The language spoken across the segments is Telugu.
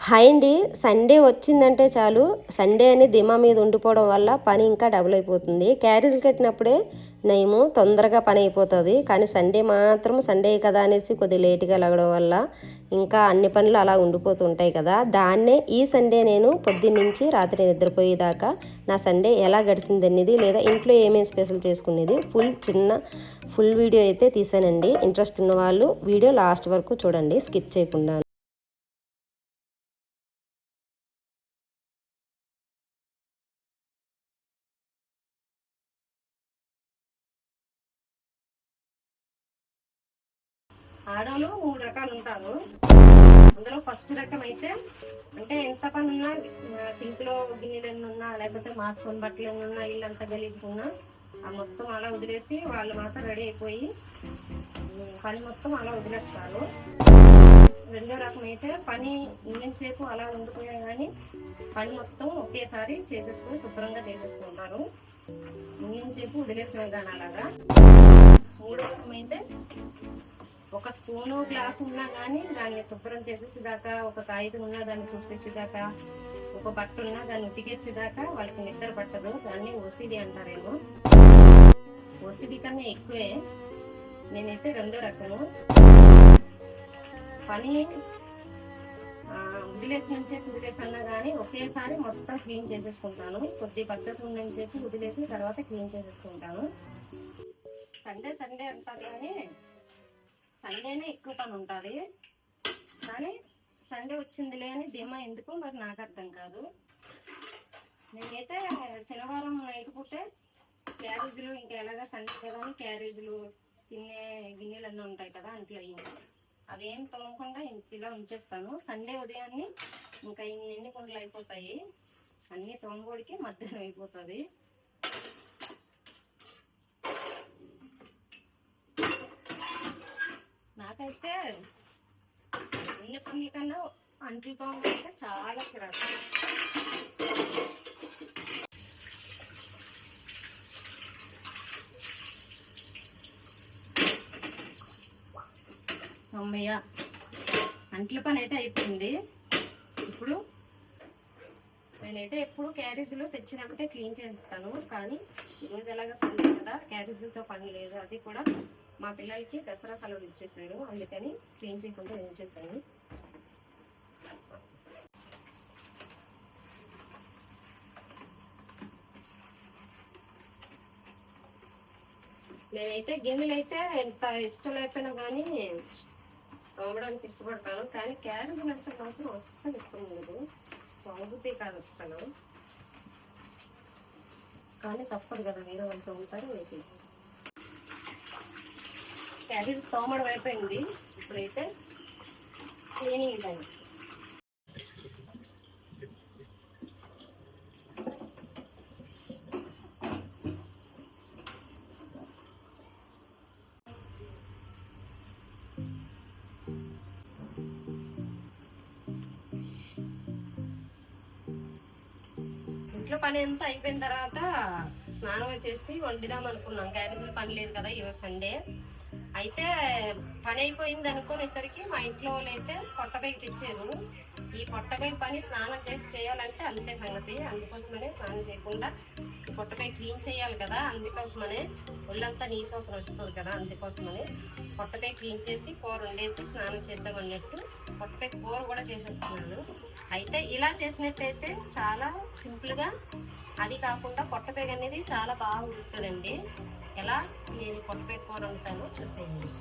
హాయ్ అండి. సండే వచ్చిందంటే చాలు, సండే అని ధీమా మీద ఉండిపోవడం వల్ల పని ఇంకా డబుల్ అయిపోతుంది. క్యారేజీలు కట్టినప్పుడే నయము, తొందరగా పని అయిపోతుంది. కానీ సండే మాత్రం సండే కదా అనేసి కొద్దిగా లేట్గా లగడం వల్ల ఇంకా అన్ని పనులు అలా ఉండిపోతూ ఉంటాయి కదా. దాన్నే ఈ సండే నేను పొద్దున్నుంచి రాత్రి నిద్రపోయేదాకా నా సండే ఎలా గడిచింది అనేది, లేదా ఇంట్లో ఏమేమి స్పెషల్ చేసుకునేది ఫుల్ వీడియో అయితే తీసానండి. ఇంట్రెస్ట్ ఉన్న వాళ్ళు వీడియో లాస్ట్ వరకు చూడండి, స్కిప్ చేయకుండా. ఆడోళ్ళు 3 రకాలు ఉంటారు. అందులో ఫస్ట్ రకం అయితే, అంటే ఎంత పని ఉన్నా, సింక్ లో గిన్నెలు ఉన్నా, లేకపోతే మాస్కొని బట్టలు ఉన్నా, ఇల్లంతా గలీజుకున్నా ఆ మొత్తం అలా వదిలేసి వాళ్ళు మాత్రం రెడీ అయిపోయి పని మొత్తం అలా వదిలేస్తారు. రెండో రకం అయితే పని ఉన్నంతసేపు అలా ఉండిపోయా కానీ పని మొత్తం ఒకేసారి చేసేసుకొని శుభ్రంగా చేసేసుకుంటారు. ఉన్నంతసేపు వదిలేసిన కానీ అలాగా. మూడో రకం అయితే, ఒక స్పూను గ్లాస్ ఉన్నా కానీ దాన్ని శుభ్రం చేసేసేదాకా, ఒక కాగితం ఉన్నా దాన్ని చూసేసేదాకా, ఒక బట్ట ఉన్నా దాన్ని ఉతికేసేదాకా వాళ్ళకి నిద్ర పట్టదు. దాన్ని ఓసిడి అంటారేమో. ఓసిడి కన్నా ఎక్కువే. నేనైతే రెండో రకము. పని వదిలేసన్నా కానీ ఒకేసారి మొత్తం క్లీన్ చేసేసుకుంటాను. కొద్ది పద్ధతి ఉన్నని చెప్పి వదిలేసి తర్వాత క్లీన్ చేసేసుకుంటాను. సండే సండే అంటారు కానీ సండేనే ఎక్కువ పని ఉంటుంది. కానీ సండే వచ్చిందిలే అని ధీమా ఎందుకు మరి నాకు అర్థం కాదు. నేనైతే శనివారం నైట్ పుట్టే క్యారేజీలు, ఇంకా ఎలాగా సండే కదా అని క్యారేజీలు, తినే గిన్నెలన్నీ ఉంటాయి కదా అంట్లో, అవేం తోమకుండా ఇలా ఉంచేస్తాను. సండే ఉదయాన్ని ఇంకా ఎన్ని పనులు అయిపోతాయి, అన్నీ తోమబడికి మధ్యాహ్నం అయిపోతుంది. నాకైతే అన్ని పనుల కన్నా అంట్లు తోమడం చాలా చిరాకు. అమ్మయ్య, అంట్ల పని అయితే అయిపోయింది. ఇప్పుడు నేనైతే ఎప్పుడు క్యారేజీలు తెచ్చినప్పుడే క్లీన్ చేస్తాను. కానీ ఈరోజు ఎలాగ సండే కదా, క్యారేజీలతో పని లేదు. అది కూడా మా పిల్లలకి దసరా సెలవులు ఇచ్చేసారు, అందుకని క్లీన్ చేయకుండా ఉంచేసాను. నేనైతే గిన్నెలు అయితే ఎంత ఇష్టం లేకపోయినా కానీ తోమడానికి ఇష్టపడతాను. కానీ క్యారేజీలు అంటే మాత్రం అస్సలు ఇష్టం ఉండదు, తోమబుద్ధి కాదు అస్సలు. కానీ తప్పదు కదా, వేరే వాళ్ళతో ఉంటారు. క్యారేజ్ తోమడం అయిపోయింది. ఇప్పుడైతే క్లీనింగ్ టైం. ఇంట్లో పని అంతా అయిపోయిన తర్వాత స్నానం చేసి వండిదాం అనుకున్నాం. క్యారేజీలు పని లేదు కదా ఈరోజు సండే. అయితే పని అయిపోయింది అనుకునేసరికి మా ఇంట్లో వాళ్ళు అయితే పొట్టపైకి తెచ్చారు. ఈ పొట్టపై పని స్నానం చేసి చేయాలంటే అంతే సంగతి. అందుకోసమనే స్నానం చేయకుండా పొట్టపై క్లీన్ చేయాలి కదా, అందుకోసమనే ఒళ్ళంతా నీసోసన వస్తుంది కదా, అందుకోసమనే పొట్టపై క్లీన్ చేసి కూర వండేసి స్నానం చేద్దాం అన్నట్టు పొట్టపై కూర కూడా చేసేస్తున్నాను. అయితే ఇలా చేసినట్టయితే చాలా సింపుల్గా, అది కాకుండా పొట్టపై అనేది చాలా బాగా ఉడుకుతుందండి. ఎలా నేను పొట్టపై కూర వండుతానో చూసేయండి.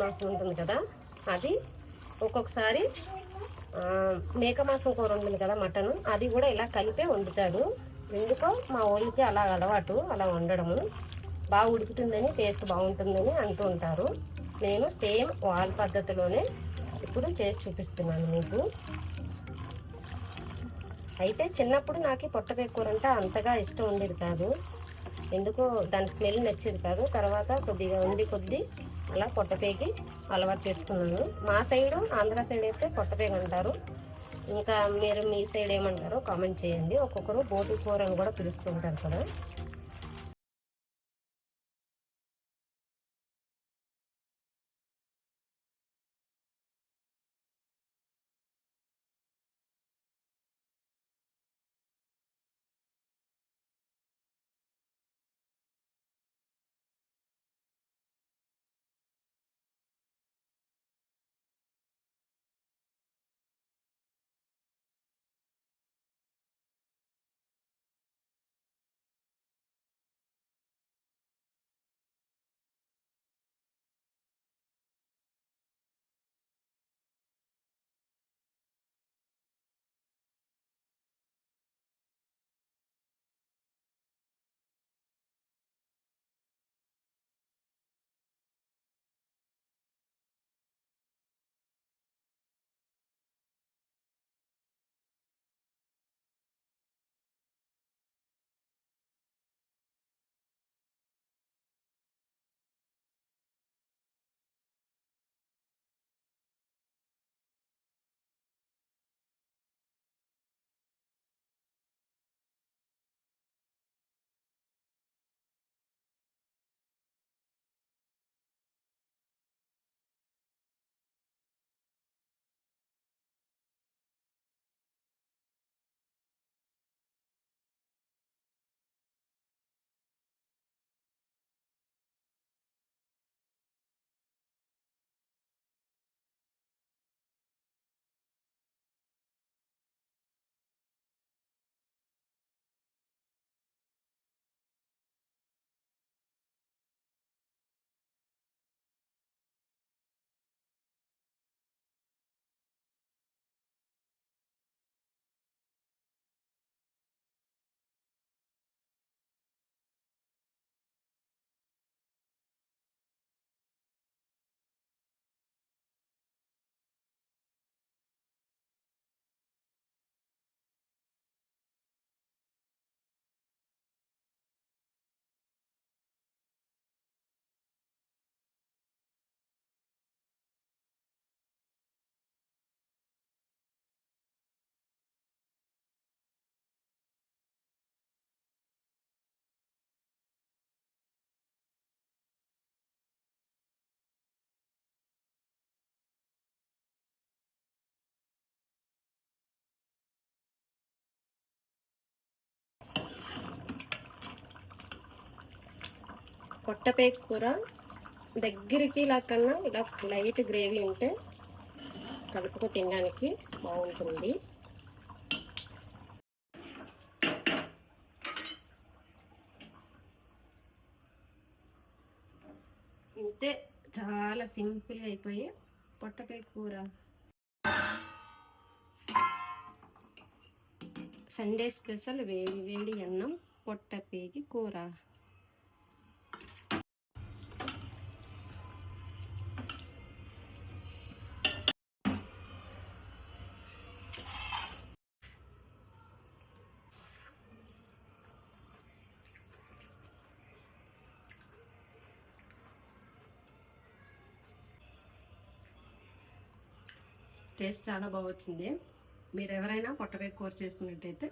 మాంసం ఉంటుంది కదా, అది ఒక్కొక్కసారి మేక మాంసం కూర ఉంటుంది కదా మటన్, అది కూడా ఇలా కలిపే వండుతారు. ఎందుకో మా వాళ్ళకి అలా అలవాటు, అలా వండడము. బాగా ఉడుకుతుందని, టేస్ట్ బాగుంటుందని అంటూ ఉంటారు. నేను సేమ్ వాళ్ళ పద్ధతిలోనే ఇప్పుడు చేసి చూపిస్తున్నాను మీకు. అయితే చిన్నప్పుడు నాకు పొట్టపేక కూర అంటే అంతగా ఇష్టం ఉండేది కాదు, ఎందుకో దాని స్మెల్ నచ్చేది కాదు. తర్వాత కొద్దిగా కొద్ది అలా పొట్టపేకి అలవాటు చేసుకున్నాను. మా సైడు, ఆంధ్ర సైడ్ అయితే పొట్టపేక అంటారు. ఇంకా మీరు మీ సైడ్ ఏమంటారో కామెంట్ చేయండి. ఒక్కొక్కరు బోటి కూర అని కూడా పిలుస్తుంటారు కదా. పొట్టపేక కూర దగ్గరికి ఇలా కన్నా ఇలా లైట్ గ్రేవీ ఉంటే కలుపుకు తినడానికి బాగుంటుంది. ఇంతే, చాలా సింపుల్గా అయిపోయి పొట్టపేక కూర. సండే స్పెషల్ వేడి వేడి అన్నం, పొట్టపేకి కూర. టేస్ట్ చాలా బాగా వచ్చింది. మీరు ఎవరైనా పొట్టపేక కూర చేసుకున్నట్టయితే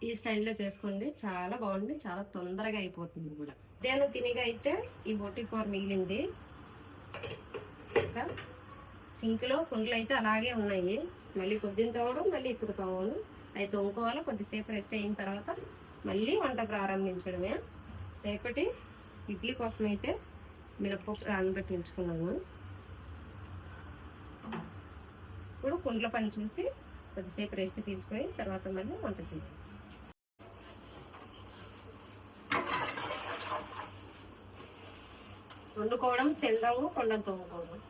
ఈ స్టైల్లో చేసుకోండి, చాలా బాగుంది, చాలా తొందరగా అయిపోతుంది కూడా. మధ్యాహ్నం తినేగా అయితే ఈ బోటి కూర మిగిలింది. ఇంకా సింక్లో కుండలు అయితే అలాగే ఉన్నాయి, మళ్ళీ పొద్దున్న తోవడం, మళ్ళీ ఇప్పుడు తోవడం. అయితే తోముకోవాలి, కొద్దిసేపు రెస్ట్ అయిన తర్వాత మళ్ళీ వంట ప్రారంభించడమే. రేపటి ఇడ్లీ కోసం అయితే మినపప్పు నానబెట్టి ఉంచుకున్నాము. ఇప్పుడు కుండల పని చూసి కొద్దిసేపు రెస్ట్ తీసుకొని తర్వాత మళ్ళీ వంట చేయాలి. వండుకోవడం, తినడం, కొండం తోముకోవడం.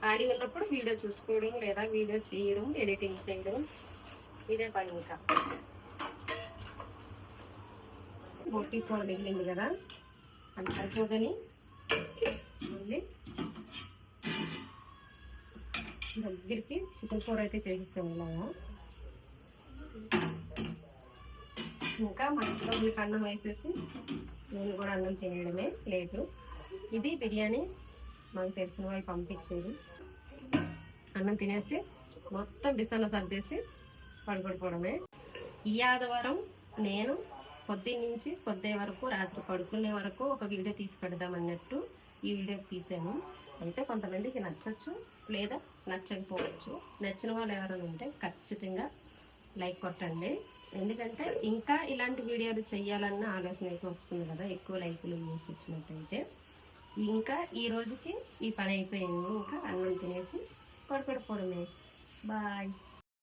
ఖాళీ ఉన్నప్పుడు వీడియో చూసుకోవడం లేదా వీడియో చేయడం, ఎడిటింగ్ చేయడం, ఇదే పని. ఇంకా బొట్టి కూర మిగిలింది కదా, అది సరిపోదని మళ్ళీ దగ్గరికి చికెన్ కూర అయితే చేసేస్తాం ఇలాగా. ఇంకా మా ఇంట్లో మీకు అన్నం వేసేసి నేను కూడా అన్నం తినడమే లేటు. ఇది బిర్యానీ మాకు తెలిసిన వాళ్ళు పంపించేది. అన్నం తినేసి మొత్తం బిసన్న సర్దేసి పడుకోవడమే. ఈ ఆదివారం నేను పొద్దున్నుంచి పొద్దే వరకు రాత్రి పడుకునే వరకు ఒక వీడియో తీసి పెడదాం అన్నట్టు ఈ వీడియో తీసాను. అయితే కొంతమందికి నచ్చచ్చు లేదా నచ్చకపోవచ్చు. నచ్చిన వాళ్ళు ఎవరైనా ఉంటే ఖచ్చితంగా లైక్ కొట్టండి. ఎందుకంటే ఇంకా ఇలాంటి వీడియోలు చేయాలన్న ఆలోచన అయితే వస్తుంది కదా, ఎక్కువ లైకులు వ్యూస్ వచ్చినట్టయితే. ఇంకా ఈ రోజుకి ఈ పని అయిపోయింది. ఇంకా అన్నం తినేసి పడుకోవడమే.